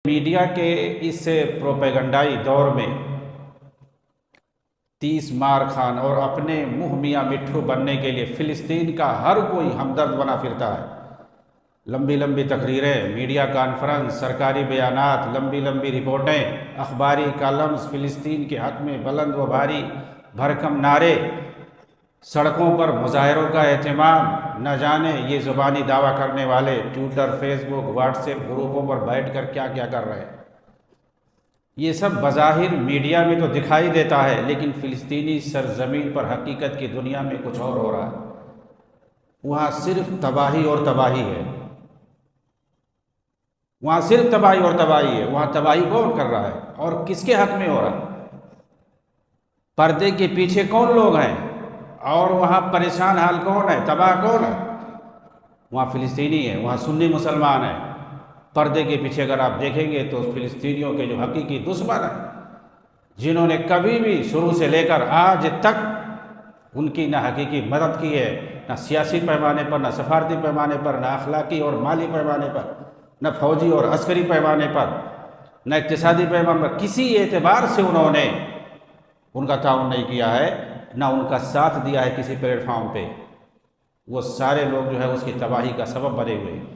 Media के इस प्रोपेगंडाई दौर में 30 मार खान और अपने मुंह मियाँ मिट्ठू बनने के लिए फ़िलिस्तीन का हर कोई हमदर्द बना फिरता है। लंबी लंबी तकरीरें, मीडिया कॉन्फ्रेंस, सरकारी बयानात, लंबी लंबी रिपोर्टें, अखबारी कॉलम्स, फ़िलिस्तीन के हक़ में बुलंद व भारी भरकम नारे, सड़कों पर मुजाहरों का एहतमाम। न जाने ये ज़ुबानी दावा करने वाले ट्विटर, फेसबुक, व्हाट्सएप ग्रुपों पर बैठ कर क्या क्या कर रहे हैं। ये सब बज़ाहिर मीडिया में तो दिखाई देता है, लेकिन फ़िलिस्तीनी सरज़मीन पर हकीकत की दुनिया में कुछ और हो रहा है। वहाँ सिर्फ तबाही और तबाही है। वहाँ सिर्फ तबाही और तबाही है। वहाँ तबाही कौन कर रहा है और किसके हक़ में हो रहा है? पर्दे के पीछे कौन लोग हैं और वहाँ परेशान हाल कौन है, तबाह कौन है? वहाँ फ़िलिस्तीनी है, वहाँ सुन्नी मुसलमान है। पर्दे के पीछे अगर आप देखेंगे तो फ़िलिस्तीनियों के जो हकीकी दुश्मन हैं, जिन्होंने कभी भी शुरू से लेकर आज तक उनकी न हकीकी मदद की है, न सियासी पैमाने पर, न सफारती पैमाने पर, न अखलाकी और माली पैमाने पर, न फौजी और अस्करी पैमाने पर, न इक़्तिसादी पैमाने पर, किसी एतबार से उन्होंने उनका ताउन नहीं किया है, ना उनका साथ दिया है किसी प्लेटफॉर्म पे। वो सारे लोग जो है उसकी तबाही का सबब बने हुए हैं।